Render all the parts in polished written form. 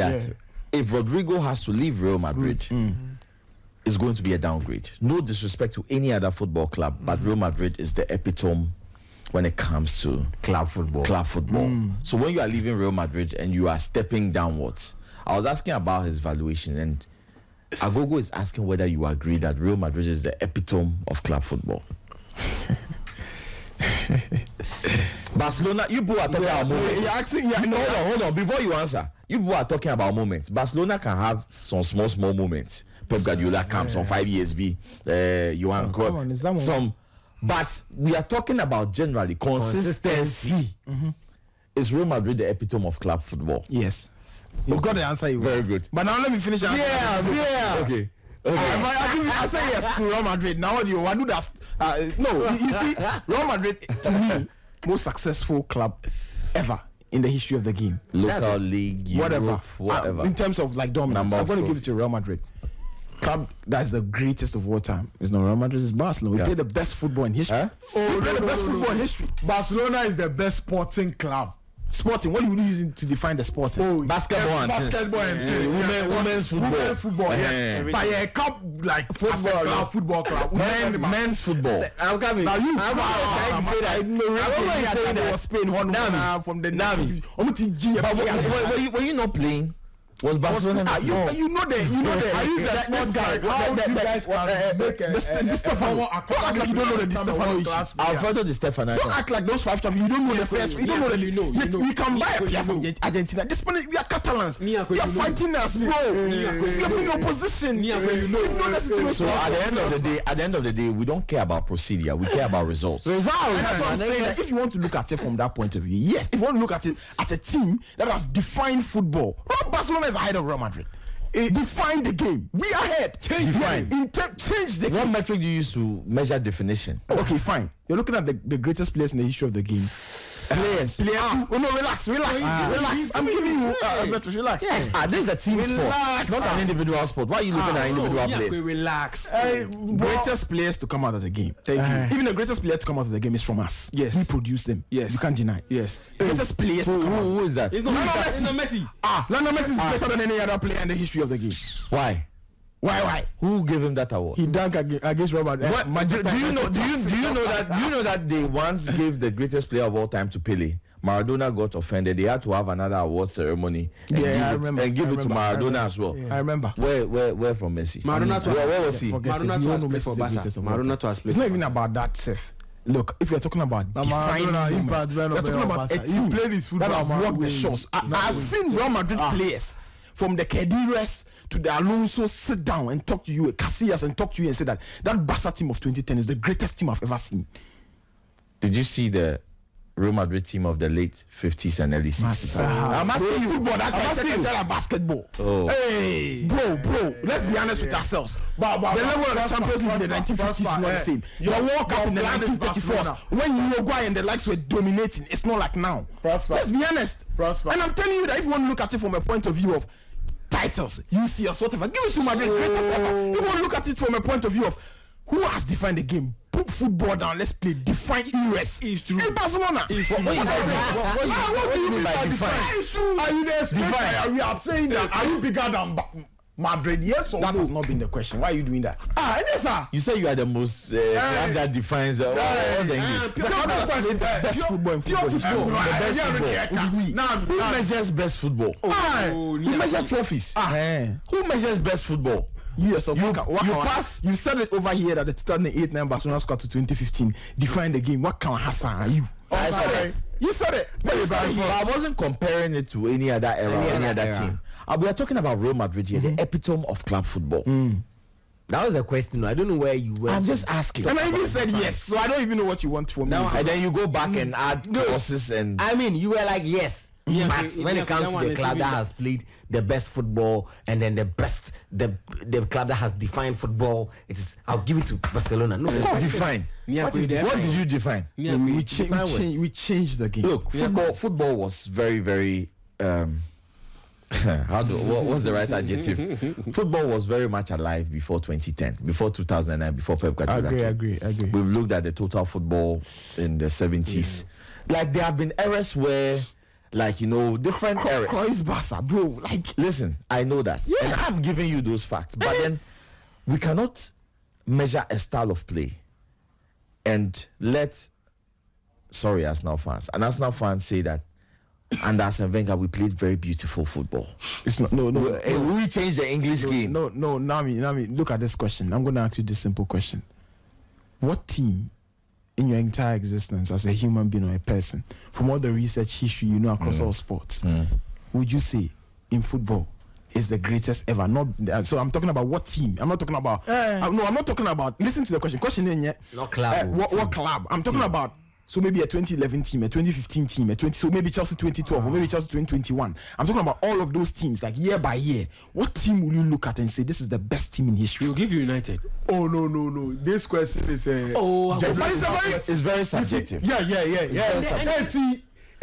that if Rodrigo has to leave Real Madrid, it's going to be a downgrade. No disrespect to any other football club, but Real Madrid is the epitome when it comes to club football. So when you are leaving Real Madrid and you are stepping downwards, I was asking about his valuation, and Agogo is asking whether you agree that Real Madrid is the epitome of club football. Barcelona, you people are talking about moments. You're asking, hold on. Before you answer, you people are talking about moments. Barcelona can have some small moments. Pep Guardiola comes on 5 years. Johan Cruyff, some. But we are talking about generally consistency. Is Real Madrid the epitome of club football? Yes. You've got the answer. Very good. But now let me finish. Okay. I say yes to Real Madrid. Now what do you do that? No, you see, Real Madrid to me most successful club ever in the history of the game. Local league, Europe, whatever. In terms of like dominance, I'm going to give it to Real Madrid. Club that's the greatest of all time. It's not Real Madrid, it's Barcelona. We play the best football in history. We play the best football in history. Barcelona is the best sporting club. Sporting, what are you using to define the sporting? Basketball and tennis. Women's football. Women's football, yes. But a cup like football club. Men's football. I'm coming. Now you were you not playing? Was Barcelona? You know that. I use that sports guy. How do you guys make the Stefano? Don't act like you don't know the Stefano issue. Alfredo Di Stefano. Don't act like those 5 champions. You don't know the first. You don't know the. We can buy a player from Argentina. This money, we are Catalans. You are fighting us, bro. You are in opposition. You know the situation. So at the end of the day, we don't care about procedure. We care about results. That's what I'm saying. That if you want to look at it from that point of view, yes. If you want to look at it at a team that has defined football, Barcelona is ahead of Real Madrid. Define the game. We are ahead. Change the game. What metric do you use to measure definition? Okay, fine. You're looking at the greatest players in the history of the game. Players. No, relax. I'm giving you metrics. Relax. This is a team sport, not an individual sport. Why are you looking at individual players? Relax. Greatest players to come out of the game. Thank you. Even the greatest player to come out of the game is from us. Yes. We produce them. Yes. You can't deny. Yes. Greatest players to come out. Who is that? It's not Messi. Lionel Messi is better than any other player in the history of the game. Why? Why? Who gave him that award? He dunked against Robert. Do you know that they once gave the greatest player of all time to Pele? Maradona got offended. They had to have another award ceremony and give it to Maradona as well. I remember. Where from Messi? Where was he? Maradona to has played for Barca. Maradona to has played. It's not even about that, Seth. Look, if you're talking about defining moments, you're talking about a team that have walked the shores. I've seen Real Madrid players from the Khediras to the Alonso sit down and talk to you, Casillas, and talk to you and say that Barca team of 2010 is the greatest team I've ever seen. Did you see the Real Madrid team of the late 50s and early 60s? I'm asking you football. That can tell basketball. Hey, bro. Let's be honest with ourselves. The level of the Champions League in the 1950s is not the same. The World Cup in the 1934s, when Uruguay and the likes were dominating, it's not like now. Let's be honest. And I'm telling you that if you want to look at it from a point of view of titles, UCS, whatever, give it to Madrid, greatest ever. You want to look at it from a point of view of who has defined the game. Put football down, let's play. Define ERS. It's true. In Barcelona. It's true. What do you mean by define? It's true. Are you there? Define. We are saying that. Are you bigger than Madrid? Yes or no? That has not been the question. Why are you doing that? Yes, sir. You say you are the most club that defines what's the English? Best football in football. The best football. Who measures best football? Who measures trophies? Who measures best football? Yes, so you pass. You said it over here that the 2008 Barcelona squad to 2015 define the game. What kind of Hassan are you? I said it. You said it. But I wasn't comparing it to any other era or any other team. We are talking about Real Madrid here, the epitome of club football. That was a question. I don't know where you went. I'm just asking. And I even said yes, so I don't even know what you want from me. And then you go back and add clauses and. I mean, you were like yes. But when it comes to the club that has played the best football and then the club that has defined football, I'll give it to Barcelona. No, of course, define. What did you define? We changed the game. Look, football was very, very. What's the right adjective? Football was very much alive before 2010, before 2009, before Pep Guardiola. I agree. We've looked at the total football in the 70s. Like there have been eras where like different eras. Croix Barca, bro. Like, listen, I know that, and I'm giving you those facts, but then we cannot measure a style of play and Arsenal fans say that under Arsene Wenger we played very beautiful football. It's not. No. We changed the English game. No. Nami, look at this question. I'm going to ask you this simple question. What team in your entire existence as a human being or a person, from all the research history across all sports, would you say in football is the greatest ever? Not so. I'm talking about what team. I'm not talking about. I'm not talking about. Listen to the question. Question in yet. Not club. What club? I'm talking about. So maybe a 2011 team, a 2015 team, so maybe Chelsea 2012 or maybe Chelsea 2021. I'm talking about all of those teams, like year by year. What team will you look at and say this is the best team in history? We'll give you United. Oh no. This question is it's very subjective. Yeah.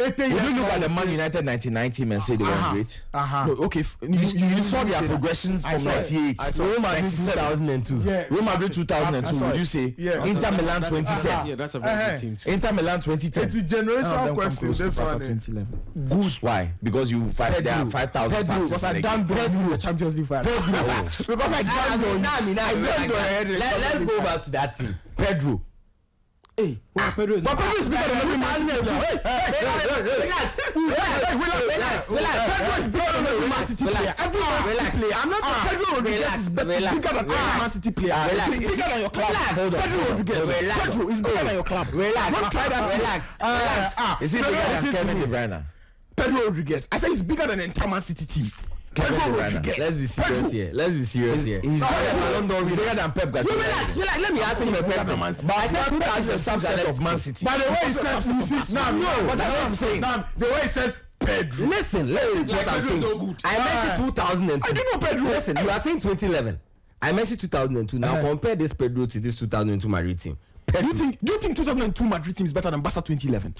80 you look at the Man United 99 team and say they were great. No, okay. You saw their progressions from 98. Real Madrid 2002. Real Madrid 2002. Would you say? Yeah. Inter Milan 2010. Yeah, that's a very good team too. Inter Milan 2010. It's a generational question. This one. 2011. Good. Why? Because you there are 5,000 passes. Because I done the Champions League final. Because let's go back to that team. Pedro. Hey, Pedro is Pedro is bigger than every Man City player. Relax. Pedro is bigger than every Man City player. Every Man City player. I'm not Pedro Rodriguez is bigger than every Man City player. He's bigger than your club. Pedro Rodriguez. Pedro is bigger than your club. Relax. Is he bigger than Kevin De Bruyne? Pedro Rodriguez. I said he's bigger than the entire Man City team. Let's be serious here. He's bigger than Pep Guardiola. Relax. Let me ask you a question. But I said Pep is a subset of Man City. By the way, he said, what I'm saying. The way he said Pedro. Listen what I'm saying. I mentioned 2002. I do know Pedro. Listen, you are saying 2011. I mentioned 2002. Now compare this Pedro to this 2002 Madrid team. Do you think 2002 Madrid team is better than Barca 2011?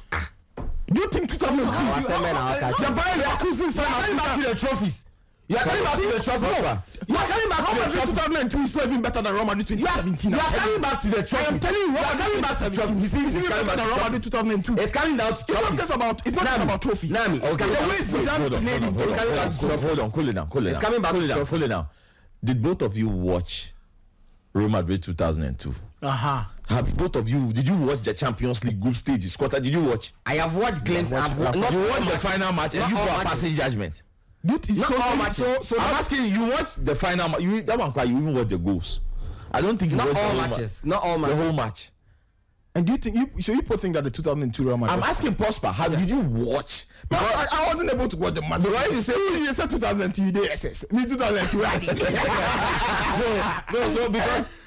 Do you think 2002? You're coming back to the trophies. You're coming back to the trophy. You're coming back to the trophy. 2002 is not even better than Real Madrid 2017. You're coming back to the trophy. I'm telling you, you're coming back to the trophy. It's even better than Real Madrid 2002. It's coming down to trophies. It's not just about trophies. Nami, Hold on, cool it down. It's coming back to trophies. Cool it down. Did both of you watch Real Madrid 2002? Have both of you? Did you watch the Champions League group stages? Quarter? Did you watch? I have watched glimpses. You watched the final match and you got a passing judgment. Not all matches. So I'm asking you, watch the final match. That one, you even watch the goals. I don't think you watched all matches. Not all matches. The whole match. And do you think you both think that the 2002 Real Madrid? I'm asking Prosper, how did you watch? Because I wasn't able to watch the match. Why you say you said 2002 you did SS? Me 2002 I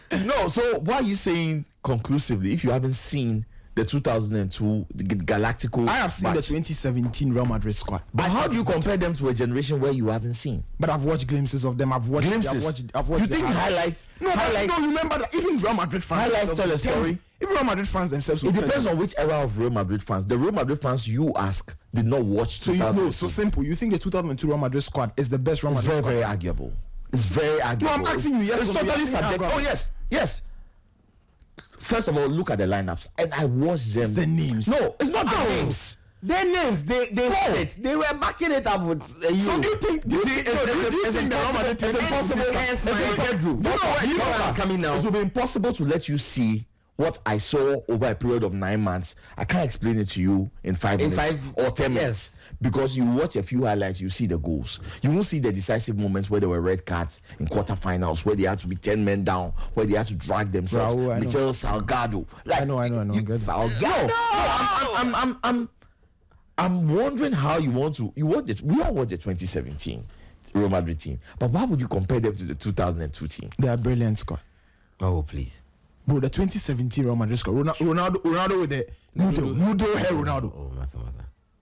did. So why are you saying conclusively if you haven't seen the 2002 Galactico? I have seen the 2017 Real Madrid squad. But how do you compare them to a generation where you haven't seen? But I've watched glimpses of them. I've watched glimpses. I've watched you think highlights? No, remember that even Real Madrid fans. Highlights tell a story. Even Real Madrid fans themselves. It depends on which era of Real Madrid fans. The Real Madrid fans you ask did not watch. So so simple. You think the 2002 Real Madrid squad is the best Real Madrid squad? It's very arguable. It's very arguable. No, I'm asking you. Yes, it's totally subjective. Oh yes. First of all, look at the lineups, and I watched them. It's the names. No, it's not the names. Their names. They had it. They were backing it up with you. So do you think? It's impossible. It will be impossible to let you see what I saw over a period of 9 months. I can't explain it to you in 5 minutes or 10 minutes. Because you watch a few highlights, you see the goals. You won't see the decisive moments where there were red cards in quarterfinals, where they had to be 10 men down, where they had to drag themselves. Michel Salgado. I know. Salgado. I'm wondering how you want to. We all watched the 2017 Real Madrid team, but why would you compare them to the 2002 team? They are brilliant squad. Oh please, bro. The 2017 Real Madrid squad. Ronaldo with the noodle hair. Ronaldo. Oh, massa.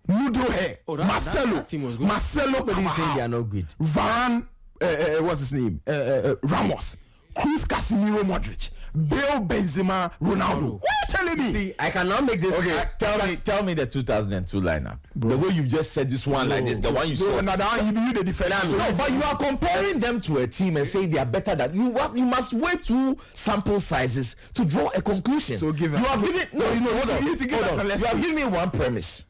Noodle hair. Marcelo. That team was good. Marcelo. But he's saying they are not good. Varane. What's his name? Ramos. Cruz, Casemiro, Modric. Bale, Benzema, Ronaldo. What are you telling me? See, I cannot make this. Okay, tell me the 2002 lineup. Bro. The way you just said this one like this, the one you saw. No, you the defender. No, but you are comparing them to a team and saying they are better than you. You must wait 2 sample sizes to draw a conclusion. So give you have given hold on. You have given me one premise.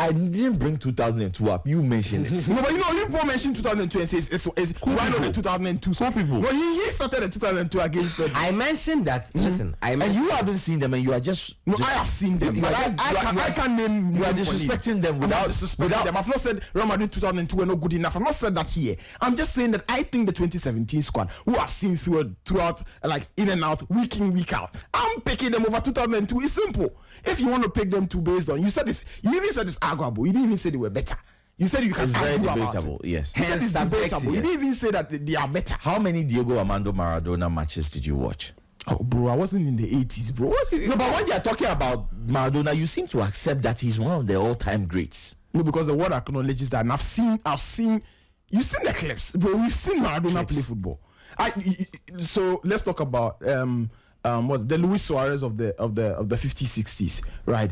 I didn't bring 2002 up. You mentioned it. No, but you mentioned 2002 and says it's why not the 2002? Some people. No, he started the 2002 against them. I mentioned that. Listen, And you haven't seen them, and you are just. No, I have seen them. But I can't name. You are disrespecting them without disrespecting them. I've not said Real Madrid 2002 were not good enough. I've not said that here. I'm just saying that I think the 2017 squad, who I've seen throughout, like in and out, week in, week out, I'm picking them over 2002. It's simple. If you want to pick them two based on, you said this. You even said it's arguable. You didn't even say they were better. You said you can It's very argue debatable. about it. Yes. You said it's debatable. You didn't even say that they are better. How many Diego Armando Maradona matches did you watch? Oh, bro, I wasn't in the 80s, bro. No, but when they are talking about Maradona, you seem to accept that he's one of the all-time greats. No, because the world acknowledges that. And I've seen. You've seen the clips, bro. We've seen Maradona play football. So let's talk about what the Luis Suarez of the 50s, 60s, right?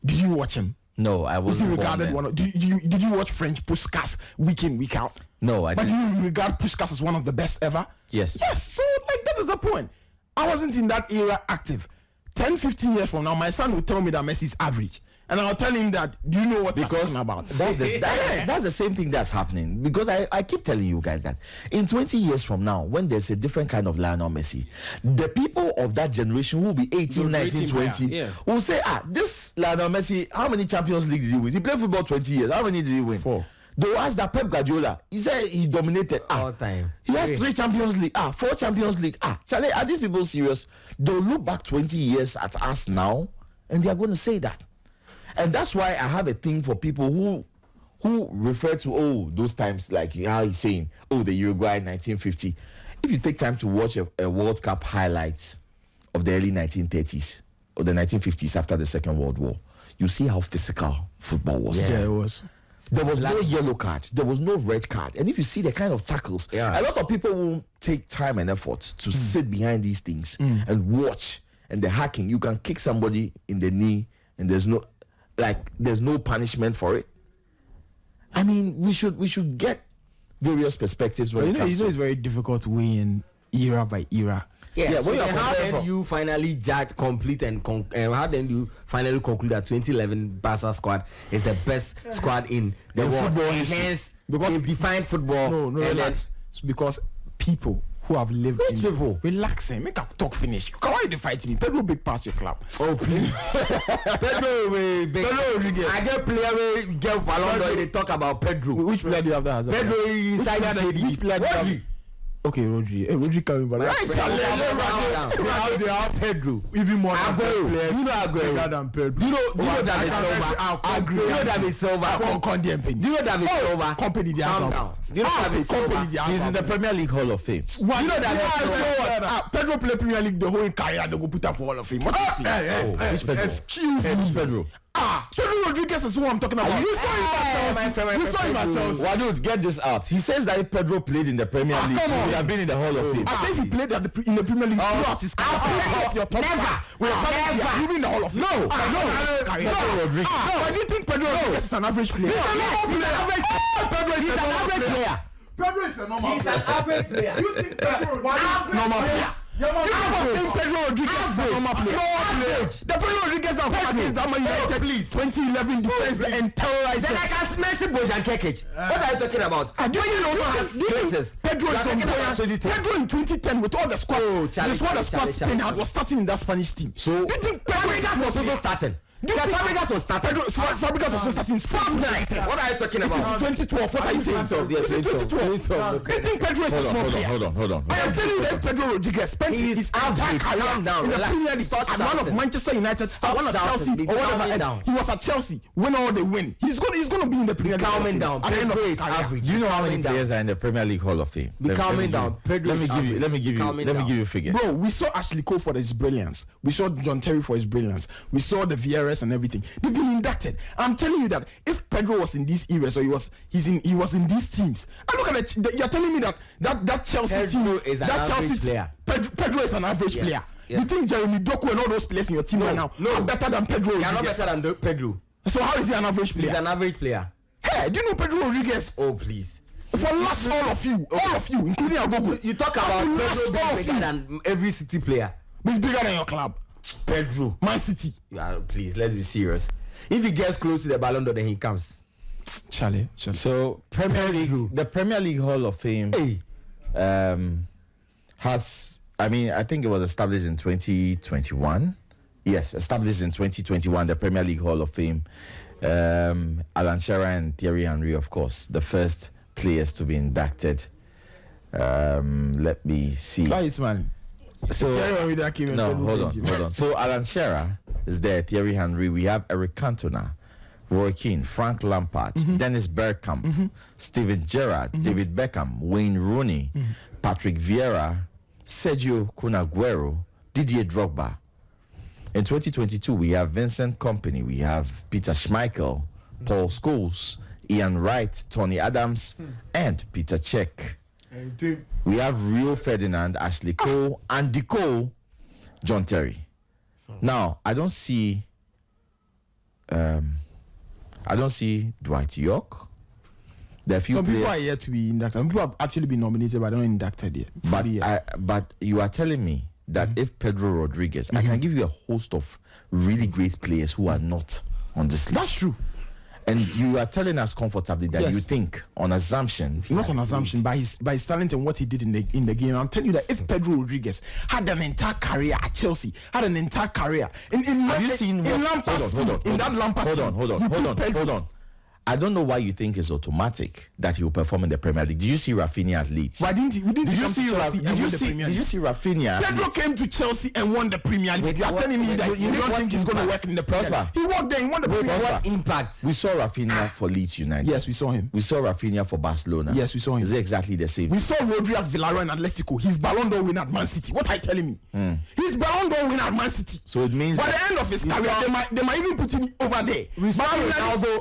Did you watch him? No, I wasn't. Is he regarded one of, did you watch French Puskas week in, week out? No, I didn't. But do you regard Puskas as one of the best ever? Yes. Yes. So like that is the point. I wasn't in that era active. 10, 15 years from now, my son will tell me that Messi's average. And I'll tell him that, do you know what you're talking about? That's the same thing that's happening. Because I keep telling you guys that in 20 years from now, when there's a different kind of Lionel Messi, the people of that generation who will be 18, 19, 20 will say, this Lionel Messi, how many Champions League did he win? He played football 20 years. How many did he win? 4. They will ask that Pep Guardiola. He said he dominated. All time. He has 3 Champions League. 4 Champions League. Charlie, are these people serious? They'll look back 20 years at us now, and they are going to say that. And that's why I have a thing for people who refer to those times, like how he's saying, the Uruguay 1950. If you take time to watch a World Cup highlights of the early 1930s or the 1950s after the Second World War, you see how physical football was. Yeah, it was. There was no yellow card. There was no red card. And if you see the kind of tackles, a lot of people will take time and effort to sit behind these things and watch. And the hacking, you can kick somebody in the knee and there's no punishment for it. I mean, we should get various perspectives. But it's very difficult to weigh in era by era. Yeah, so how then you finally judge complete and how then you finally conclude that 2011 Barca squad is the best squad in the world? Football hence, because they've defined football. No, relax. It's because people who have lived Which people? Relax, make a talk finish. Why you fight me? Pedro big pass your club. Oh please. Pedro Rodrigo. I get player we get Ballon d'Or. They talk about Pedro. Which player do you have that has Pedro inside which player do you have? Okay, Rodri. Rodri coming back. Right, they have Pedro. Even more players. You know Aguero than Pedro. You know David Silva. You know David Silva. Do you know David Silva? Company calm down. You know David Silva. He's in the Premier League Hall of Fame. You know that Pedro play Premier League the whole career. They go put up for Hall of Fame. Excuse me, Pedro. Pedro Rodriguez is who I'm talking about. You saw him at Chelsea. Well, dude, get this out. He says that if Pedro played in the Premier League, he would have been in the Hall of Fame. I say he played in the Premier League throughout his career. Never. You mean the Hall of Fame? No. Rodriguez. I didn't think Pedro Rodriguez is an average player. He's an average player. Pedro is a normal He's an average player. You think Pedro is normal player? You never think Pedro Rodriguez is a normal player? The Pedro Rodriguez that played against that Man United, please. 2011 defense and terrorized. Then I can mention Bojan Kekec. What are you talking about? Do you know has Pedro in 2010 with all the squad. The squad Spain had was starting in that Spanish team. So do you think Fabregas was also starting? Fabregas was starting. Fabregas was also starting. What are you talking about? This is 2012. What are you saying? This is 2012. Do you think Pedro is a small player? Hold on. I am telling you that Pedro Rodriguez spent his entire career in the Premier League as one of Manchester United, one of Chelsea, or whatever. He was at Chelsea. Win all they win. He's gonna be in the Premier League. Calming down. Pedro is average. Do you know how many players are in the Premier League Hall of Fame? Be calming down. Let me give you figures. Bro, we saw Ashley Cole for his brilliance. We saw John Terry for his brilliance. We saw the Vieira's and everything. They've been inducted. I'm telling you that if Pedro was in these eras or he was in these teams, and look at it. You're telling me that Chelsea Pedro team is an average player. Pedro is an average player. Yes. You think Jeremy Doku and all those players in your team right now are better than Pedro? They are not better than Pedro. So how is he an average player? He's an average player. Hey, do you know Pedro Rodriguez? Oh please. For last all of you, including Agogo. You talk about Pedro being bigger than every City player. But he's bigger than your club. Pedro. Man City. Please, let's be serious. If he gets close to the Ballon d'Or, then he comes. Charlie. So the Premier League Hall of Fame has, I think it was established in 2021. Yes, established in 2021, the Premier League Hall of Fame. Alan Shearer and Thierry Henry, of course, the first players to be inducted. Let me see. Nice, man. So, hold on. So Alan Shearer is there, Thierry Henry. We have Eric Cantona, Roy Keane, Frank Lampard, Dennis Bergkamp, Steven Gerrard, David Beckham, Wayne Rooney, Patrick Vieira, Sergio Kun Aguero, Didier Drogba. In 2022, we have Vincent Kompany, we have Peter Schmeichel, Paul Scholes, Ian Wright, Tony Adams, and Peter Cech. We have Rio Ferdinand, Ashley Cole, Andy Cole, John Terry. Now, I don't see Dwight York. There are few Some players. people are yet to be inducted. Some people have actually been nominated, but they're not inducted yet. But you are telling me that if Pedro Rodriguez, I can give you a host of really great players who are not on this list. That's true. And you are telling us comfortably that you think, on assumption, not an assumption, by his talent and what he did in the game. I'm telling you that if Pedro Rodriguez had an entire career at Chelsea, had an entire career have you seen in Lampard's Hold on. I don't know why you think it's automatic that he will perform in the Premier League. Did you see Rafinha at Leeds? Why didn't he? Did you see Rafinha? Pedro came to Chelsea and won the Premier League. You are telling me that you don't think he's going to work in the Premier League? He worked there and won the Premier League. What impact? We saw Rafinha for Leeds United. Yes, we saw him. We saw Rafinha for Barcelona. Yes, we saw him. Is it exactly the same? We saw Rodrigo at Villarreal and Atletico. He's Ballon d'Or winner at Man City. What are you telling me? He's Ballon d'Or winner at Man City. So it means by the end of his career, they might even put him over there.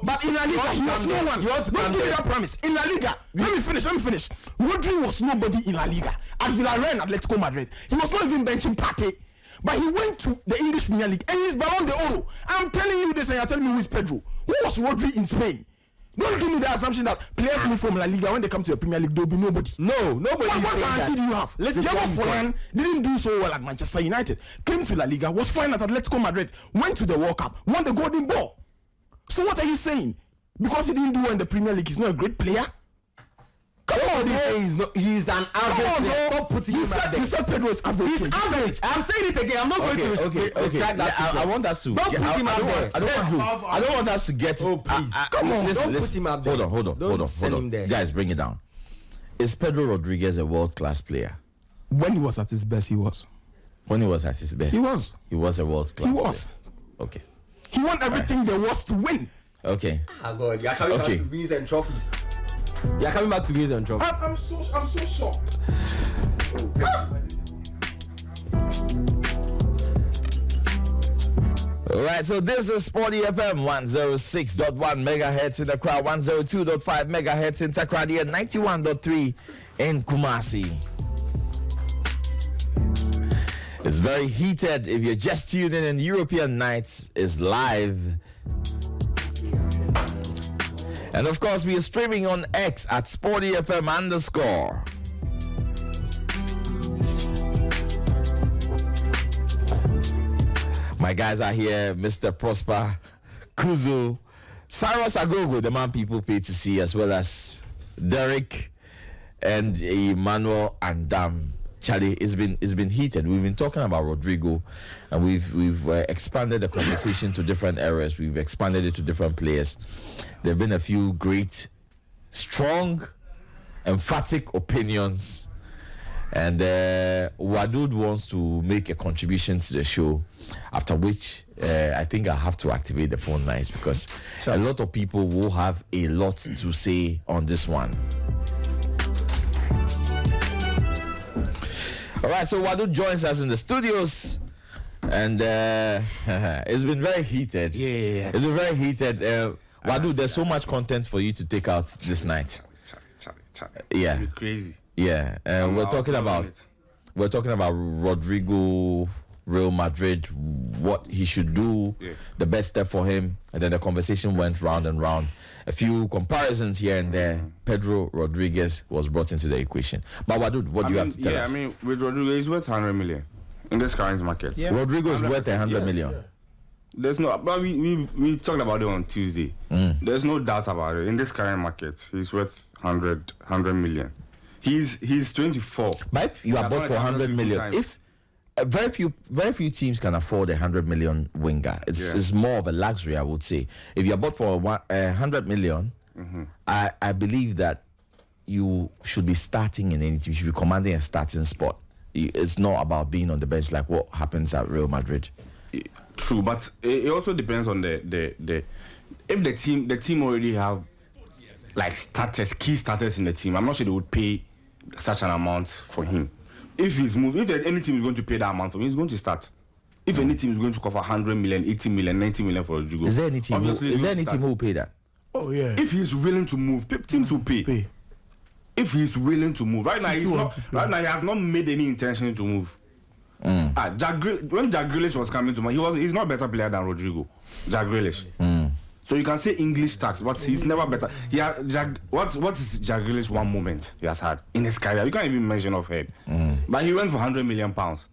But in La Liga, he was no one. Don't give me that promise. In La Liga, let me finish. Rodrigo was nobody in La Liga. At Villarreal and Atletico Madrid, he was not even benching Partey. But he went to the English Premier League and he's Ballon d'Or. I'm telling you this and you're telling me who is Pedro. Who was Rodri in Spain? Don't give me the assumption that players move from La Liga when they come to the Premier League, there'll be nobody. No, nobody. What guarantee do you have? Diego Forlan didn't do so well at Manchester United. Came to La Liga, was fine at Atletico Madrid, went to the World Cup, won the Golden Ball. So what are you saying? Because he didn't do well in the Premier League, he's not a great player? Come on, he's an average player. Stop putting him out there. You said Pedro is average. He's average. I'm saying it again. I'm not going to retract that. I want us to. Don't put him out there. I don't want us to get. Oh, please. Come on. Don't put him out there. Hold on. Guys, bring it down. Is Pedro Rodriguez a world-class player? When he was at his best, he was. When he was at his best? He was. He was a world-class player. He was. Okay. He won everything there was to win. Okay. Oh God, you're coming back to wins and trophies. You're coming back to wins and trophies. I'm so shocked. Alright, so this is Sporty FM 106.1 megahertz in the crowd, 102.5 megahertz in Takrady, and 91.3 in Kumasi. It's very heated. If you're just tuning in, European Nights is live. And of course, we are streaming on X at SportyFM_. My guys are here, Mr. Prosper, Kuzo, Cyrus Agogo, the man people pay to see, as well as Derek and Emmanuel and Charlie. It's been heated. We've been talking about Rodrigo, and we've expanded the conversation to different areas. We've expanded it to different players. There have been a few great, strong, emphatic opinions, and Wadud wants to make a contribution to the show. After which, I think I have to activate the phone lines because a lot of people will have a lot to say on this one. All right, so Wadud joins us in the studios, and it's been very heated. Yeah. It's been very heated. Wadud, there's so much content for you to take out this night. Charlie. Yeah. You're crazy. Yeah, we're talking about Rodrigo, Real Madrid, what he should do, the best step for him, and then the conversation went round and round. A few comparisons here and there. Pedro Rodriguez was brought into the equation. But Wadud, what do you have to tell us? I mean, with Rodrigo, he's worth 100 million in this current market. Yeah. Rodrigo is worth 100 million. There's no, but we talked about it on Tuesday. There's no doubt about it. In this current market, he's worth 100 million. He's 24. But if you are bought for 100 million, if very few teams can afford 100 million winger. It's more of a luxury, I would say. If you are bought for 100 million, I believe that you should be starting in any team. You should be commanding a starting spot. It's not about being on the bench like what happens at Real Madrid. True, but it also depends on the if the team already have like key starters in the team. I'm not sure they would pay such an amount for him. If any team is going to pay that amount for him, he's going to start. If any team is going to cover 100 million, 80 million, 90 million for Rodrigo, is there any team who will pay that? Oh yeah. If he's willing to move, teams will pay. If he's willing to move, right now he has not made any intention to move. When Jack Grealish was coming to man, he's not a better player than Rodrigo. Jack Grealish. So you can say English tax, but he's never better. What is Jack Grealish one moment he has had in his career? You can't even mention off head. But he went for 100 million pounds.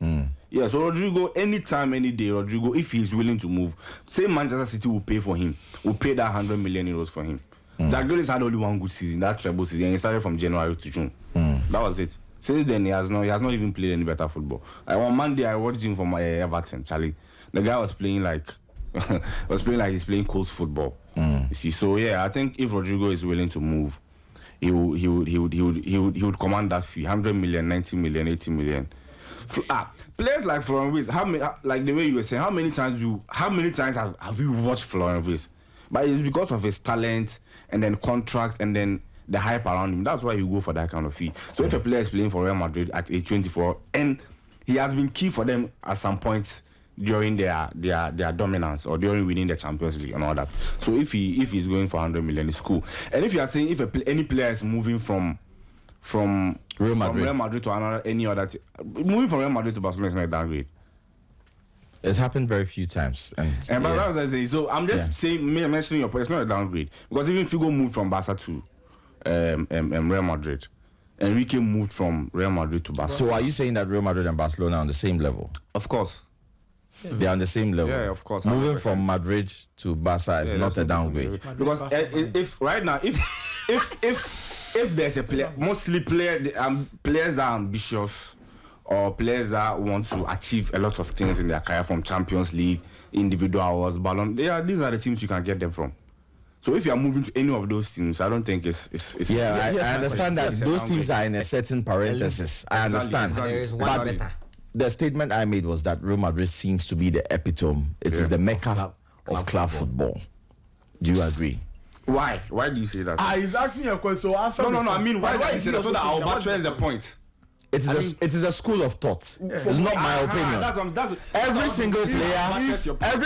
Yeah, so Rodrigo, anytime, any day, Rodrigo, if he's willing to move, say Manchester City will pay for him, will pay that 100 million euros for him. Jack Grealish had only one good season, that treble season, and he started from January to June. That was it. Since then, he has not even played any better football. On Monday, I watched him from Everton, Charlie. The guy was playing like he's playing cold football. You see, so yeah, I think if Rodrigo is willing to move, he would command that fee: 100 million, 90 million, 80 million. Players like Florian Wirtz, like the way you were saying, how many times have you watched Florian Wirtz? But it's because of his talent and then contract and then the hype around him. That's why you go for that kind of fee. So if a player is playing for Real Madrid at age 24 and he has been key for them at some points during their dominance or during winning the Champions League and all that. So if he's going for 100 million, it's cool. And if you are saying if any player is moving from Real Madrid to any other team, moving from Real Madrid to Barcelona is not a downgrade. It's happened very few times. And that's what I'm saying. So I'm just saying, mentioning your point, it's not a downgrade. Because even if you go move from Barca to Real Madrid, Enrique moved from Real Madrid to Barcelona. So are you saying that Real Madrid and Barcelona are on the same level? Of course. They're on the same level. Yeah, of course. 100%. Moving from Madrid to Barca is not a downgrade. Because if right now, if there's a player, mostly players that are ambitious or players that want to achieve a lot of things in their career, from Champions League, individual awards, Ballon, these are the teams you can get them from. So if you are moving to any of those teams, I don't think it's I understand that those teams are in a certain parenthesis. I understand. There is one better. The statement I made was that Real Madrid seems to be the epitome. It is the mecca of club football. Do you agree? Why? Why do you say that? He's asking you a question. So No. I mean, why do you say that? So that I'll buttress the point. It is a school of thought. It's not my opinion. Every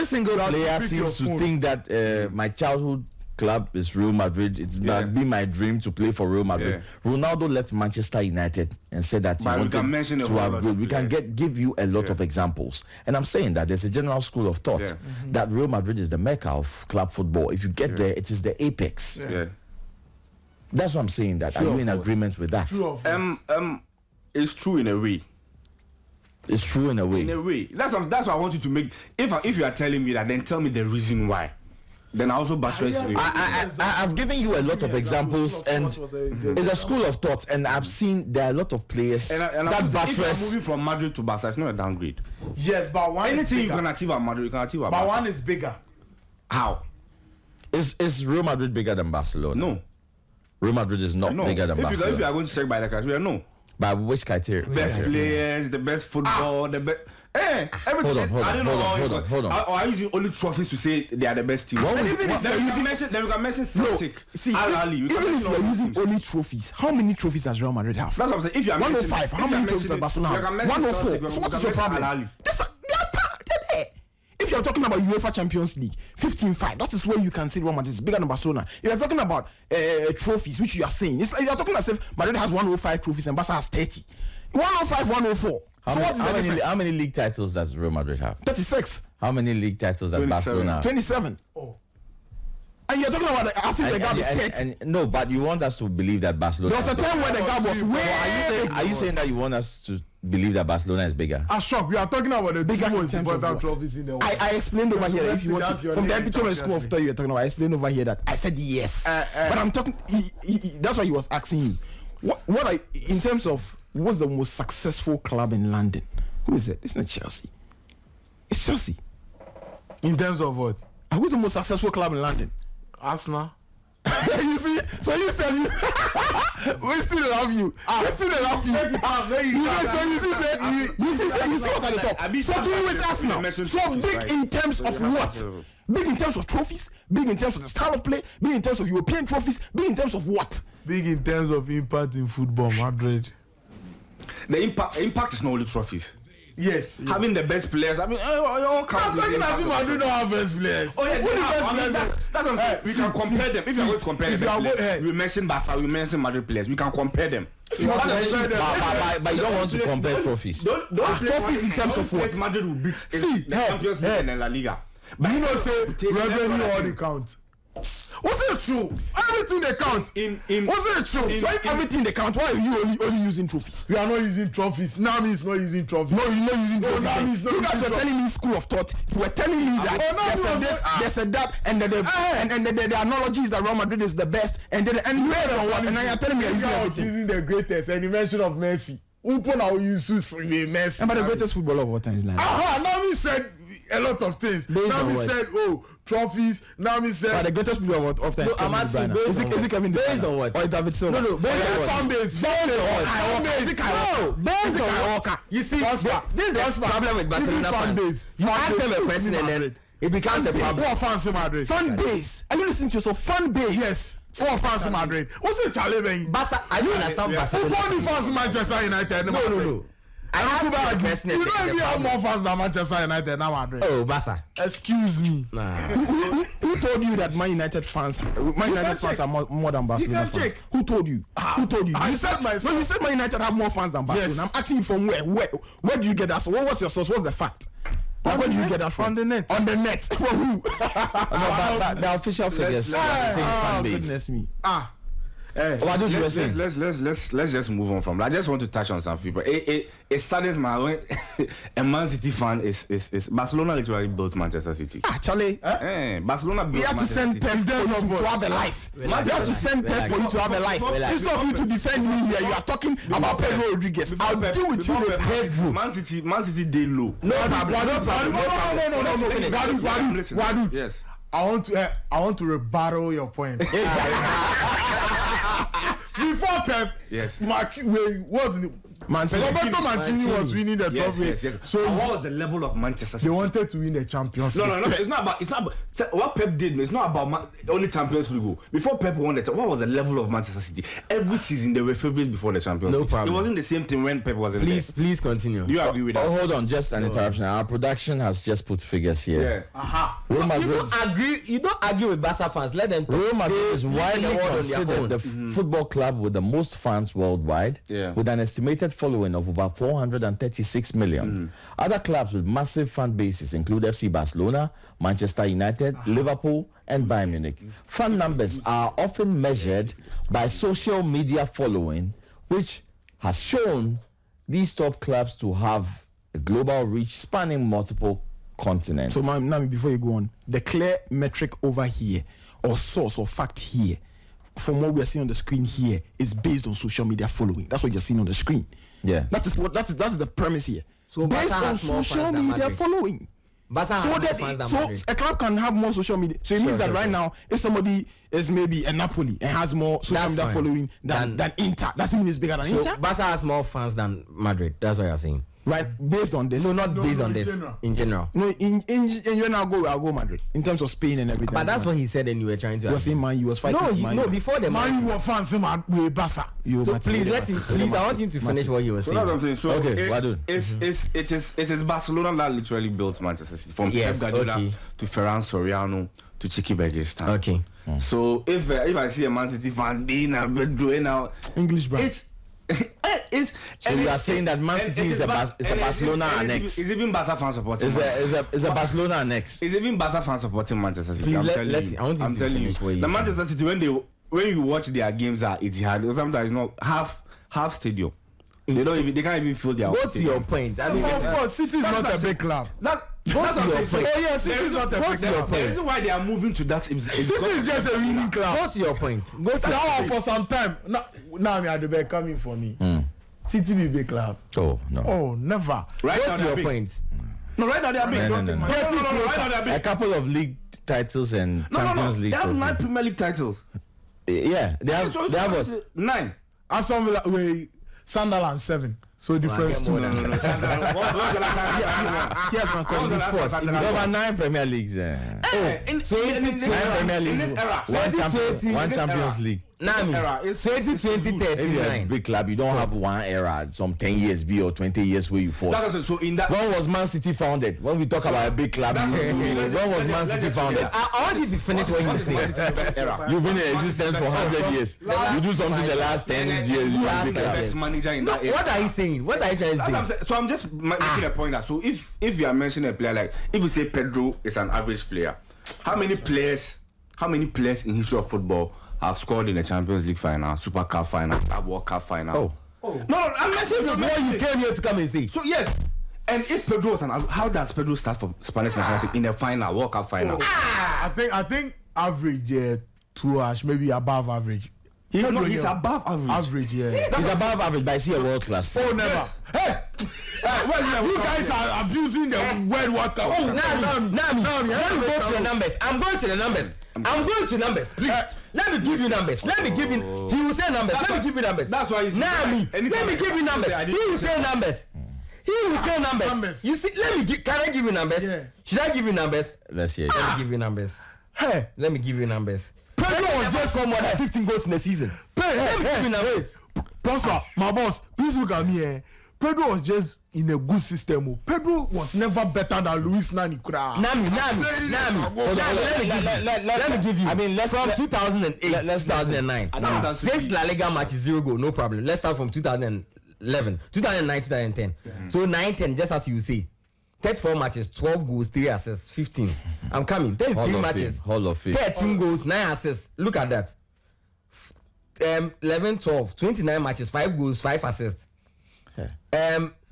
single player seems to think that my childhood club is Real Madrid. It's been my dream to play for Real Madrid. Ronaldo left Manchester United and said that he wanted to upgrade. We can give you a lot of examples. And I'm saying that there's a general school of thought that Real Madrid is the mecca of club football. If you get there, it is the apex. That's what I'm saying. That are you in agreement with that? It's true in a way. It's true in a way. In a way. That's what I want you to make. If you are telling me that, then tell me the reason why. Then I also buttress you. I've given you a lot of examples, and it's a school of thought, and I've seen there are a lot of players that buttress. If you're moving from Madrid to Barca, it's not a downgrade. Yes, but one anything you can achieve at Madrid, you can achieve at Barca. But one is bigger. How? Is Real Madrid bigger than Barcelona? No. Real Madrid is not bigger than Barcelona. If you are going to check by the criteria, no. By which criteria? Best players, the best football, the best. Everything. Hold on. Or are you using only trophies to say they are the best team? Then we can mention Celtic. Even if you are using only trophies, how many trophies does Real Madrid have? That's what I'm saying. If you are 105, how many trophies does Barcelona have? 104. So what is your problem? If you're talking about UEFA Champions League, 15-5, that is where you can say Real Madrid is bigger than Barcelona. If you're talking about trophies, which you are saying, it's like you're talking as if Madrid has 105 trophies and Barca has 30. 105, 104. How many league titles does Real Madrid have? 36. How many league titles does Barcelona have? 27. Oh. And you're talking about as if the gap is 30. No, but you want us to believe that Barcelona. There was a time where the gap was way. Are you saying that you want us to believe that Barcelona is bigger. Shock. We are talking about the Bigger two in most terms of important what? trophies in the world. I explained over here that if you want That's to, your from the name, epitome that's school of your thought you're talking about, I explained over here that I said yes. But I'm talking, that's why he was asking you. In terms of what's the most successful club in London? Who is it? It's not Chelsea. It's Chelsea. In terms of what? Who's the most successful club in London? Arsenal. You see? So you said we still love you. We still love you. You see what I talk. So do you with Arsenal? So big in terms of what? Big in terms of trophies, big in terms of the style of play, big in terms of European trophies, big in terms of what? Big in terms of impact in football, Madrid. The impact is not only trophies. Yes. Having the best players. I mean, all counts. Madrid don't have best players. Oh yeah, that's what I'm saying. We can compare them. If you are going to compare the best players, we mentioned Barca, we mentioned Madrid players. We can compare them. But you don't want to compare trophies. Trophies in terms of what? Madrid will beat the Champions League and La Liga. But you know, say revenue all the count. Was it true? Everything they count. Was it true? So if everything they count, why are you only using trophies? We are not using trophies. Nami is not using trophies. No, you're not using trophies. Nami is not You guys using were telling me school of thought. You were telling me that there's a that, and the analogy is that Real Madrid is the best, and then and based on what? And now you're telling me you're using everything. Using the greatest, and you mention of Messi. Upo now use Messi. And but the greatest footballer of all time is like. Nami said a lot of things. Nami said, trophies. Nami said. But the greatest footballer of all time is Kevin De Bruyne. Is it Kevin De Bruyne? Based on what? Or David Silva? No, based on what? Fan base. Based on what? You see, this is the problem with Barcelona fans. You ask them a question and then it becomes a problem. Who fans in Madrid? Fan base. Are you listening to yourself? Fan base. Yes. Who fans in Madrid? What's the challenge? Barca, I don't understand Who Barcelona. only fans in Manchester United? No. I ask you a question. You don't even have more fans than Manchester United now, Madrid. Oh, Barca. Excuse me. Nah. Who told you that Man United fans are more than Barcelona fans? check. Who told you? Who told you? I You said myself. No, you said Man United have more fans than Barcelona. Yes. I'm asking you from where? Where do you get that? So what's your source? What's the fact? Like, where do you get that from? On the net. On the net. From who? But the official figures fan base. Goodness me. What did you were saying? Let's just move on from that. I just want to touch on some people. It saddens my when a Man City fan is Barcelona literally built Manchester City. Charlie. Barcelona built We have to Manchester send City. Pep to have a life. We have to send Pep for you to have a life. Instead of you to defend me here, you are talking about Pedro Rodriguez. I'll deal with you with Pedro. Man City they low. No problem. Wadu. Yes. I want to rebuttal your point. Before Pep, Yes. Roberto Mancini was winning the trophy. Yes. So what was the level of Manchester they City? wanted to win the Champions League. No. It's not about what Pep did. It's not about only Champions League. Before Pep won what was the level of Manchester City? Every season they were favourites before the Champions League. problem. It wasn't the same thing when Pep was in there. Please continue. Do you agree with that? Oh, hold on, just an interruption. Our production has just put figures here. Real Madrid. You don't argue with Barca fans. Let them talk. Real Madrid is widely the world on their considered own. the football club with the most fans worldwide, with an estimated following of over 436 million. Other clubs with massive fan bases include FC Barcelona, Manchester United, Liverpool, and Bayern Munich. Fan numbers are often measured by social media following, which has shown these top clubs to have a global reach spanning multiple continents. So, Nami, before you go on, the clear metric over here, or source or fact here, from what we are seeing on the screen here, is based on social media following. That's what you're seeing on the screen. Yeah. That is the premise here. So based Barca on has more social fans than media Madrid. following. Barca has more fans than Madrid. A club can have more social media. So it means that right now, if somebody is maybe a Napoli and has more social media following than Inter, that means it's bigger than Inter. So Barca has more fans than Madrid. That's what you're saying. Right, based on this. No, not based on in this. general. In general. No, in general, I'll go Madrid in terms of Spain and everything. But that's what he said, and you were trying to. You were saying Man U was fighting. No, before the Man Man. U were fans in Barca. So please let him. Please, I want him to finish what he was So that's what I'm saying. saying. So Okay, Wadu. it is Barcelona that literally built Manchester City from Yes, Pep Guardiola okay. to Ferran Soriano to Chiqui Bergestein. Okay. So if I see a Man City fan doing now English brand. So you are saying that Man City is a Barcelona annex. Is even Barca fan supporting? Is a Barcelona annex. Is even Barca fan supporting Manchester City? Please, I'm let- telling let's- you. I want him I'm to telling finish what you. he's The saying. Manchester City when you watch their games at Etihad, sometimes it's not half stadium. They can't even feel their. Go to your point. I mean, of course, City is not a big club. That's what I'm saying. Oh yeah, City is not a big club. The reason why they are moving to that is City is just a winning club. Go to your point. Go to Now for some time. Now me at the back coming for me. City be big club. Oh no. Oh never. right Go now to your big. point. No, right now they are big. No. No, right now they are A big. couple of league titles and Champions League. They have trophy. 9 Premier League titles. Yeah, they have. So They have it's what? 9. Aston Villa, Sunderland 7. So difference too. No. Yes, man. They have 9 Premier Leagues. In 9 Premier in Leagues. this era. One Champions League. Nami, It's 2020, If you're a 39. big club, you don't have one era, some 10 years be or 20 years where you force. so in that. When was Man City founded? When we talk about a big club, when was Man City founded? I want you to finish what you say. You've been in existence for 100 years. You do something the last 10 years, you're a big the club. best manager in that era. What are you saying? What are you trying to That's what I'm say? saying. So I'm just making a point that so if you are mentioning a player like if you say Pedro is an average player, how many players in history of football have scored in the Champions League final, Super Cup final, World Cup final? No, I'm This is what you came here to come and say. So yes, and if Pedro was how does Pedro start for Spanish national team in the final, World Cup final? I think average, yeah, 2-ish, maybe above average. He's yeah. above average. Average, yeah. He's above average, but I see a world class. Oh, never. Yes. Hey! You guys are abusing the word what? Oh, Nami, let me go to the numbers. I'm going to the numbers. Please. Let me give you numbers. Let me give you. He will say numbers. Let me give you numbers. That's why you see. Nami, let me give you numbers. He will say numbers. He will say numbers. You see, can I give you numbers? Yeah. Should I give you numbers? Let's hear it. Let me give you numbers. Hey! Let me give you numbers. Pedro was just more than 15 goals in the season. Let me give you numbers. Prosper, my boss, please look at me. Pedro was just in a good system. Oh. Pedro was never better than Luis Nani. Nami. Let me give you. I mean, let's from 2008 to 2009. 6 La Liga matches, 0 goal, no problem. Let's start from 2011, 2009, 2010. So 9-10, just as you say. 34 matches, 12 goals, 3 assists, 15. I'm coming. 33 matches, Hall of Fame. 13 goals, 9 assists. Look at that. 11, 12, 29 matches, 5 goals, 5 assists.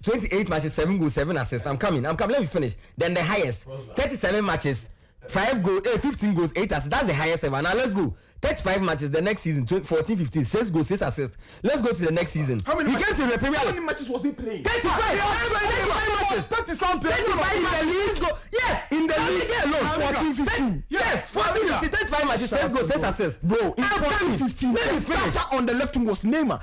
28 matches, 7 goals, 7 assists. I'm coming. Let me finish. Then the highest, 37 matches, 15 goals, 8 assists. That's the highest ever. Now let's go. 35 matches the next season, 14-15, 6 goals, 6 assists. Let's go to the next season. He came to the Premier League. How many matches was he playing? 35 matches. 30 something. 35 in the league. Yes, in the league alone. 14-15. Yes, 14-15, 35 matches, 6 goals, 6 assists. Bro, in 14-15, let me the finish. starter on the left wing was Neymar.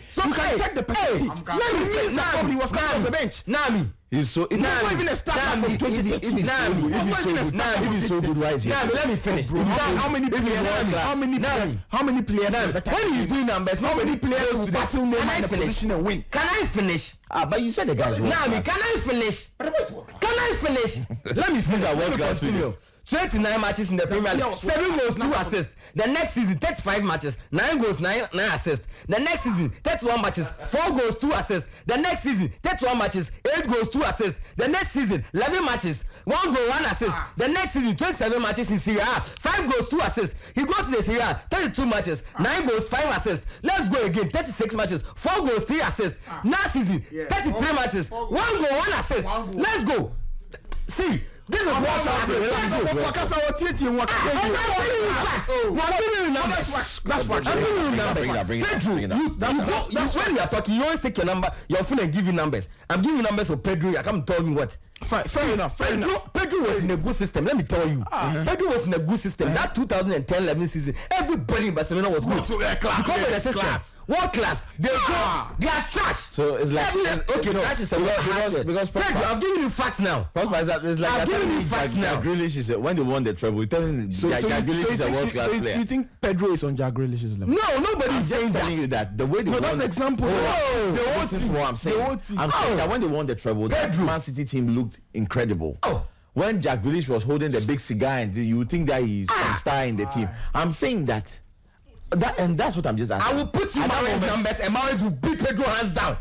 So You can check the percentage. Let me finish. Nami was coming off the bench. Nami. He's so. If Not even a starter from 2013. if he's so good, why is he? Nami, let me finish. How many players? How many players? When he's doing numbers, How many players will battle Neymar in a position and win? Can I finish? But you said the guy's world Nami, class. can I finish? Can I finish? Let me finish. These are Let me world-class continue. figures. 29 matches in the Premier League, 7 goals, 2 assists. The next season, 35 matches, 9 goals, 9 assists. The next season, 31 matches, 4 goals, 2 assists. The next season, 31 matches, 8 goals, 2 assists. The next season, 11 matches, 1 goal, 1 assist. The next season, 27 matches in Serie A, 5 goals, 2 assists. He goes to the Serie A, 32 matches, 9 goals, 5 assists. Let's go again, 36 matches, 4 goals, 3 assists. Next season, 33 matches, 1 goal, 1 assist. Let's go. See. This is what I'm saying. When we are talking, you always take your number, your phone and give you numbers. I'm giving you numbers for Pedro. I can't tell me what. Fair enough. Pedro was in a good system. Let me tell you. Pedro was in a good system. That 2010-11 season, everybody in Barcelona was good. Because of the system. World class. They are trash. So it's like okay, no. Trash is a word. because Pedro, I've given you facts now. it's like I'm giving you facts now. Grealish is when they won the treble. Jack Grealish is a world class player. You think Pedro is on Jack Grealish's level? No, nobody I'm is just saying telling that. you that the way they won. That's the example. The whole team. What I'm saying. I'm saying that when they won the treble, that Man City team looked incredible. When Jack Grealish was holding the big cigar, and you think that he's some star in the team. I'm saying that, and that's what I'm just asking. I will put you Mahrez numbers, and Mahrez will beat Pedro hands down.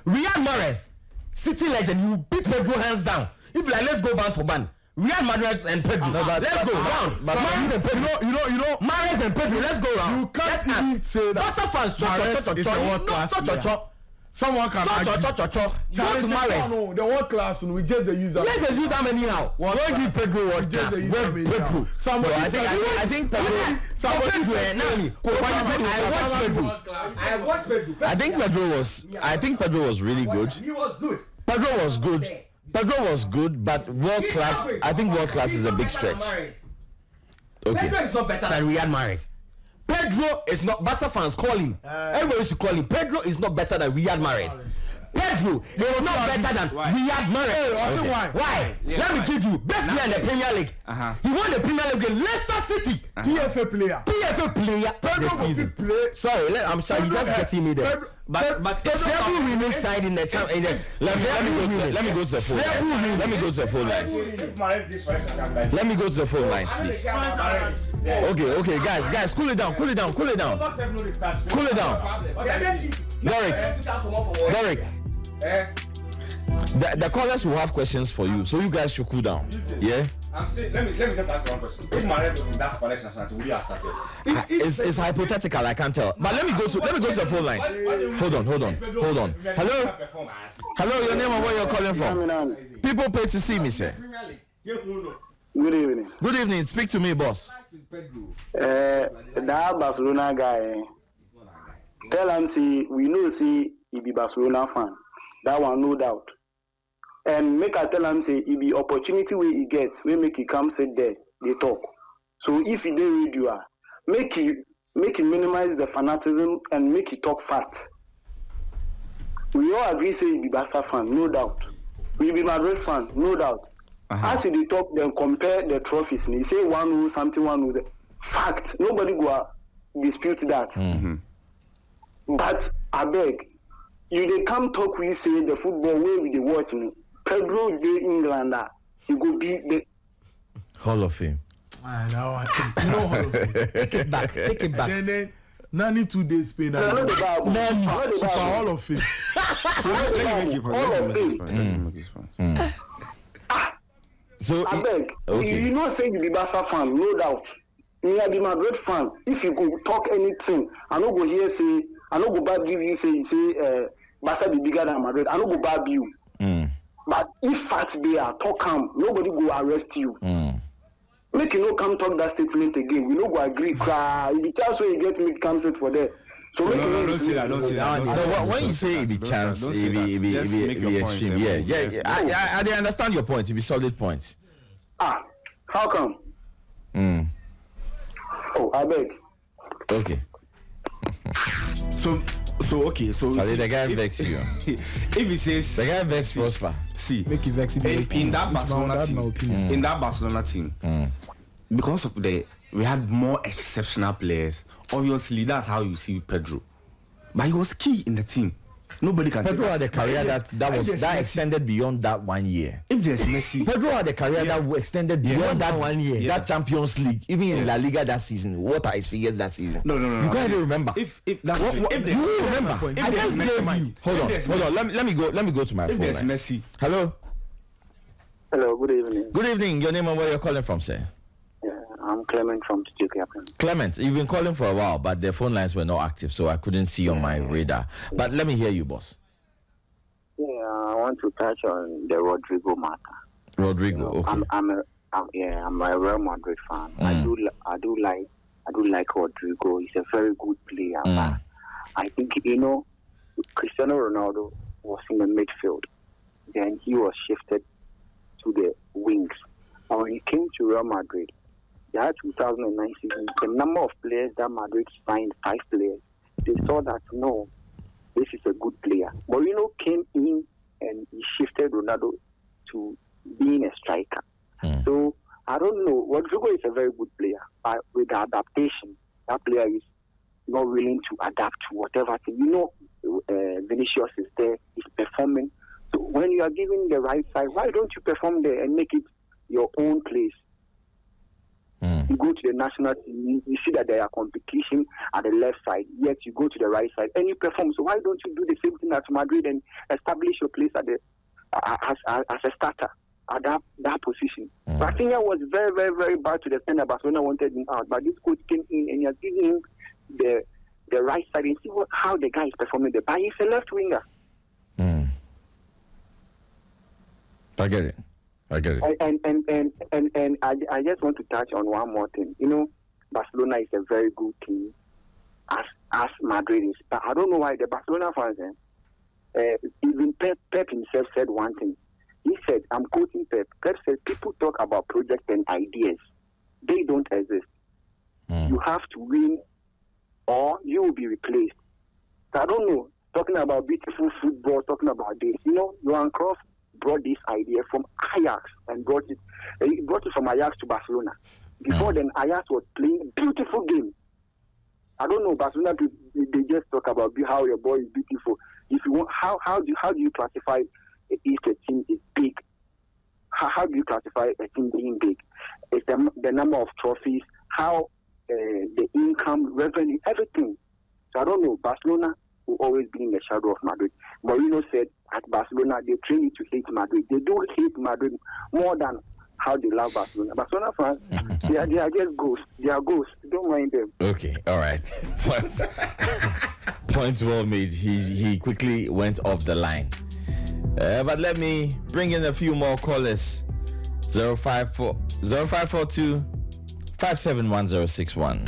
Riyad Mahrez, City legend, you will beat Pedro hands down. If like, let's go band for band. Riyad Mahrez and Pedro. Let's go round. Mahrez and Pedro. You know. Mahrez and Pedro. Let's go round. You can't even say that. Barca fans, Mahrez is a world class player. Someone can argue. Go to Mahrez. No, the world class, we just the user. Yes, they use them anyhow. Don't give Pedro world class. Pedro. Somebody I think Pedro. I think Pedro was really good. He was good. Pedro was good, but world class. I think world class is a big stretch. Okay. Pedro is not better than Riyad Mahrez. Pedro is not. Barca fans call him. Everybody should call him. Pedro is not better than Riyad Mahrez. Pedro is not better than Riyad Mahrez. Okay. Why? Let me give you best player in the Premier League. He won the Premier League with Leicester City. PFA player. Pedro will play. Sorry, I'm sorry. He's just getting me there. But Treble winning side in the champion. Let me go to the phone lines. Let me go to the phone lines. Let me go to the phone lines, please. Okay, guys, cool it down. Derek. The callers will have questions for you, so you guys should cool down. Yeah. I'm saying, let me just ask one question. If Mahrez was in that Spanish nationality, would he have started? It's hypothetical, I can't tell. But let me go to the phone lines. Hold on. Hello, your name and where you're calling from? People pay to see me, sir. Good evening. Good evening. Speak to me, boss. That Barcelona guy, tell him see we know see he be Barcelona fan. That one no doubt. And make I tell him say he be opportunity where he gets, we make he come sit there, they talk. So if he dey radio, make he minimize the fanatism and make he talk fat. We all agree say he be Barca fan, no doubt. We be Madrid fan, no doubt. As he talk, then compare the trophies. He say 1-0 something 1-0. Fact, nobody go dispute that. But I beg, you they come talk. We say the football way we they watch me. Pedro de England, he go be the Hall of Fame. I know. No Hall of Fame. Take it back. Then Nani 2 days Spain. Hall of Fame. Hall of Fame. So I beg, okay. you know say you be Barca fan, no doubt. Me I be Madrid fan. If you go talk anything, I no go here say, I no go bad give you say Barca be bigger than Madrid. I no go bad you. But if facts they are talk come, nobody go arrest you. Make you no come talk that statement again. We no go agree. Cry. If the chance where you get me come sit for there. So make you don't see that. So when you say it be chance, it be extreme. Yeah. I understand your point. It be solid points. How come? Oh, I beg. Okay. So the guy vex you. If he says the guy vex Prosper. See, Make it vex in that Barcelona team, because of we had more exceptional players. Obviously, that's how you see Pedro. But he was key in the team. Nobody can. Pedro had a career that extended beyond that 1 year. If there's Messi, Pedro had a career that extended beyond that 1 year. That Champions League, even in La Liga that season. What are his figures that season? No. You can't even remember. If you remember, I just gave you. Hold on. Let me go to my phone. There's Messi. Hello. Hello. Good evening. Good evening. Your name and where you're calling from, sir? I'm Clement from Studio. Clement, you've been calling for a while, but the phone lines were not active, so I couldn't see on my radar. But let me hear you, boss. Yeah, I want to touch on the Rodrigo matter. Rodrigo, okay. I'm a Real Madrid fan. I do like Rodrigo. He's a very good player. But I think Cristiano Ronaldo was in the midfield. Then he was shifted to the wings. And when he came to Real Madrid, that 2009 season, the number of players that Madrid signed, 5 players, they saw that, no, this is a good player. Mourinho came in and he shifted Ronaldo to being a striker. So, I don't know. Rodrigo is a very good player, but with the adaptation, that player is not willing to adapt to whatever thing. Vinicius is there, he's performing. So, when you are given the right side, why don't you perform there and make it your own place? You go to the national team, you see that there are competition at the left side, yet you go to the right side and you perform. So why don't you do the same thing at Madrid and establish your place at as a starter at that position? Rafinha was very, very, very bad to the extent that Barcelona wanted him out, but this coach came in and he has given him the right side and see how the guy is performing there. But he's a left winger. I get it. And I just want to touch on one more thing. Barcelona is a very good team, as Madrid is. But I don't know why the Barcelona fans, even Pep himself said one thing. He said, I'm quoting Pep. Pep said, people talk about projects and ideas. They don't exist. You have to win or you will be replaced. So I don't know. Talking about beautiful football, talking about this. Johan Cruyff brought this idea from Ajax and brought it from Ajax to Barcelona. Before then, Ajax was playing a beautiful game. I don't know, Barcelona, they just talk about how your boy is beautiful. If you want, how do you classify if a team is big? How do you classify a team being big? It's the number of trophies, how the income, revenue, everything. So I don't know. Barcelona will always be in the shadow of Madrid. Mourinho said at Barcelona they train you to hate Madrid. They do hate Madrid more than how they love Barcelona. Barcelona fans, they are just ghosts. They are ghosts. Don't mind them. Okay, all right. Point well made. He quickly went off the line. But let me bring in a few more callers. 0542 571061.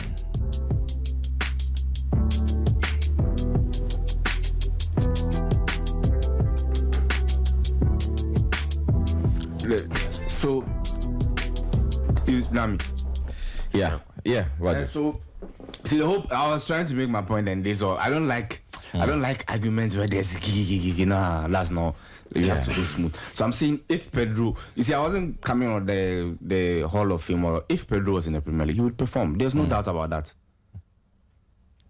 So, is Nami? Yeah, Roger. So, see, the hope I was trying to make my point, and this, I don't like arguments where there's nah, that's not. You have to go smooth. So I'm saying if Pedro, you see, I wasn't coming on the Hall of Fame, or if Pedro was in the Premier League, he would perform. There's no doubt about that.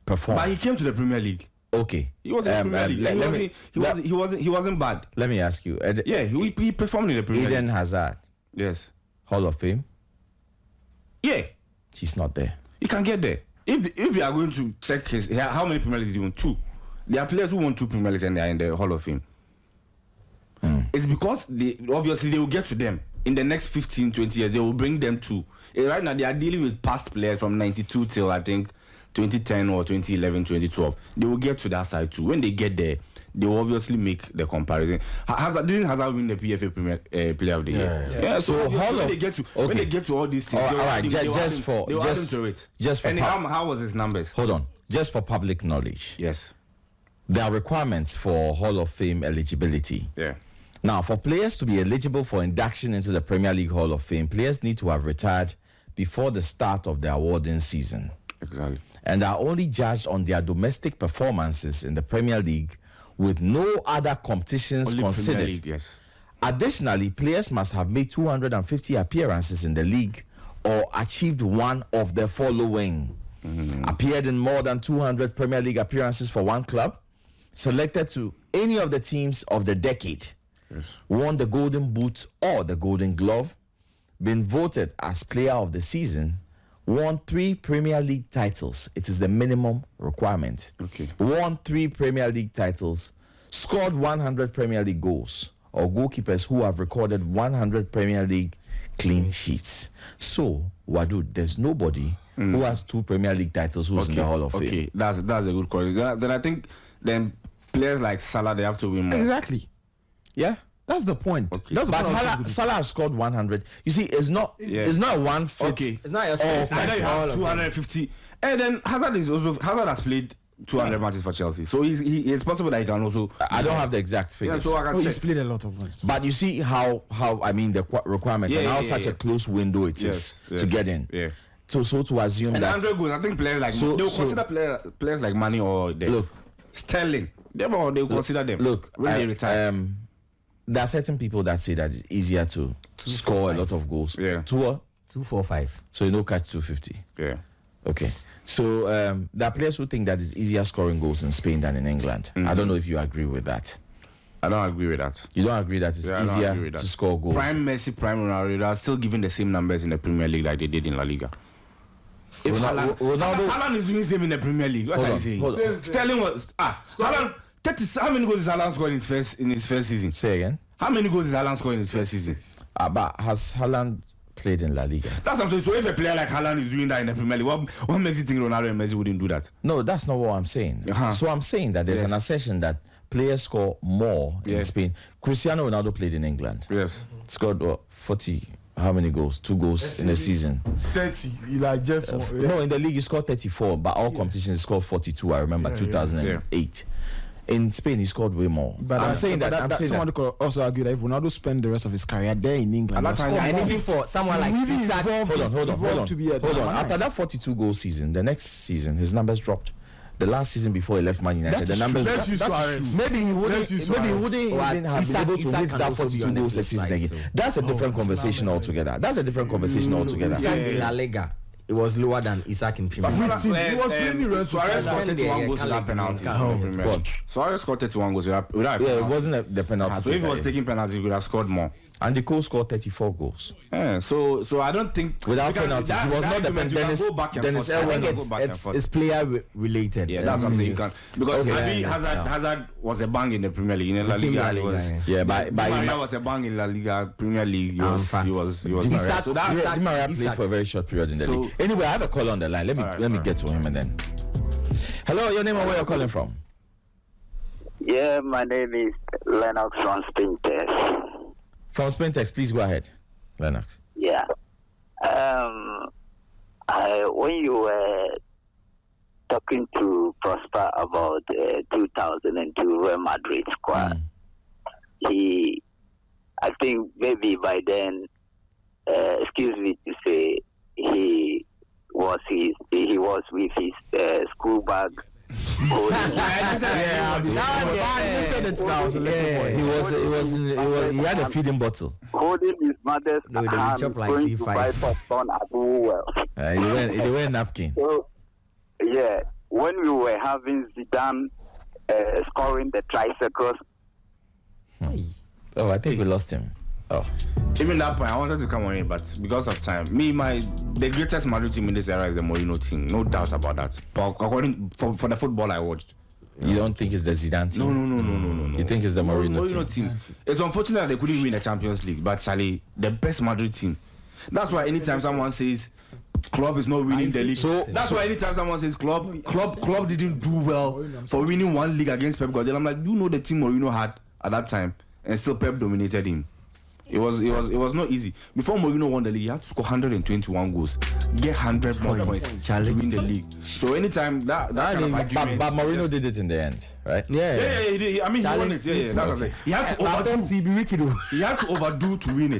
Perform. But he came to the Premier League. Okay. He was in the Premier League. He wasn't bad. Let me ask you. He performed in the Premier League. Eden Hazard. Yes. Hall of Fame. Yeah. He's not there. He can get there. If you are going to check how many Premier Leagues did he won? 2. There are players who won 2 Premier Leagues and they are in the Hall of Fame. It's because they will get to them in the next 15, 20 years. They will bring them to. Right now, they are dealing with past players from 92 till I think 2010 or 2011, 2012. They will get to that side too. When they get there, they will obviously make the comparison. Didn't Hazard win the PFA Premier Player of the Year? Yeah. So when they get to all these things, how was his numbers? Hold on, just for public knowledge. Yes. There are requirements for Hall of Fame eligibility. Yeah. Now, for players to be eligible for induction into the Premier League Hall of Fame, players need to have retired before the start of the awarding season. Exactly. And are only judged on their domestic performances in the Premier League with no other competitions only considered. Premier League, yes. Additionally, players must have made 250 appearances in the league or achieved one of the following. Appeared in more than 200 Premier League appearances for one club, selected to any of the teams of the decade, won the Golden Boot or the Golden Glove, been voted as Player of the Season, won 3 Premier League titles. It is the minimum requirement. Okay. Won 3 Premier League titles, scored 100 Premier League goals, or goalkeepers who have recorded 100 Premier League clean sheets. So, Wadu, there's nobody who has 2 Premier League titles who's in the Hall of Fame. Okay, that's a good question. Then I think players like Salah, they have to win more. Exactly. Yeah. That's the point. Okay. That's But the Salah has scored 100. You see, it's not a one fit. Okay. It's not your Either you have 250, and then Hazard has played 200 matches for Chelsea, so it's possible that he can also. I don't have the exact figures. Yeah, so I can he's check. played a lot of matches. But you see how I mean the requirements and how such a close window it is to get in. Yeah. So to assume And that 100 goals, I think players like they'll consider players like Mane or Sterling. They'll consider them. Look, when they retire. there are certain people that say that it's easier to score a lot of goals. Yeah. 245. So you know catch 250. Yeah. Okay. So there are players who think that it's easier scoring goals in Spain than in England. I don't know if you agree with that. I don't agree with that. You don't agree that it's easier to score goals. Prime Messi, Prime Ronaldo, they are still giving the same numbers in the Premier League like they did in La Liga. If Haaland is doing the same in the Premier League, what are you saying? Sterling was Haaland. How many goals is Haaland scored in his first season? Say again. How many goals is Haaland scored in his first season? But has Haaland played in La Liga? That's what I'm saying. So if a player like Haaland is doing that in the Premier League, what makes you think Ronaldo and Messi wouldn't do that? No, that's not what I'm saying. So I'm saying that there's an assertion that players score more in Spain. Cristiano Ronaldo played in England. Yes. Scored 40. How many goals? 2 goals in a season. 30. Like just no, in the league he scored 34, but all competitions he scored 42. I remember 2008. In Spain, he scored way more. But I'm saying that someone could also argue that if Ronaldo spent the rest of his career there in England, and even for someone like Isaac, hold on. After that 42 goal season, the next season his numbers dropped. The last season before he left Man United, the numbers dropped. Maybe he wouldn't even have been able to hit that 42 goals a season again. That's a different conversation altogether. In La Liga, it was lower than Isaac in Premier League. He was really Suarez scored 31 goals without penalty. Suarez scored 31 goals without penalty. Yeah, it wasn't the penalty. So if he was taking penalties, he would have scored more. And the Cole scored 34 goals. Yeah, so I don't think without penalties, he was not the Dennis Elwell. It's player related. Yeah, that's something you can because Hazard was a bang in the Premier League. In La Liga, he was Maria was a bang in La Liga Premier League. He was. So Di Maria played for a very short period in the league. Anyway, I have a call on the line. Let me get to him and then. Hello, your name and where you're calling from? Yeah, my name is Lennox from Spintex. From Spintex, please go ahead, Lennox. Yeah. When you were talking to Prosper about 2002 Real Madrid squad, I think maybe by then, excuse me to say, he was with his school bag. He had a feeding bottle. Holding his mother's hand, going to buy popcorn at Woolworth. They were napkin. So, yeah, when we were having Zidane scoring the tricycles. Oh, I think we lost him. Oh. Even that point, I wanted to come on in, but because of time, the greatest Madrid team in this era is the Mourinho team. No doubt about that. But according for the football I watched, you don't think it's the Zidane team? No. You think it's the Mourinho team? It's unfortunate that they couldn't win the Champions League, but actually the best Madrid team. That's why anytime someone says club is not winning the league, that's why anytime someone says club didn't do well for winning one league against Pep Guardiola, I'm like, you know the team Mourinho had at that time, and still Pep dominated him. It was not easy. Before Mourinho won the league, he had to score 121 goals, get 100 more points to win the league. So anytime that kind of argument, but Mourinho did it in the end, right? Yeah, he did. I mean, he won it. Yeah. He had to overdo. He had to overdo to win it.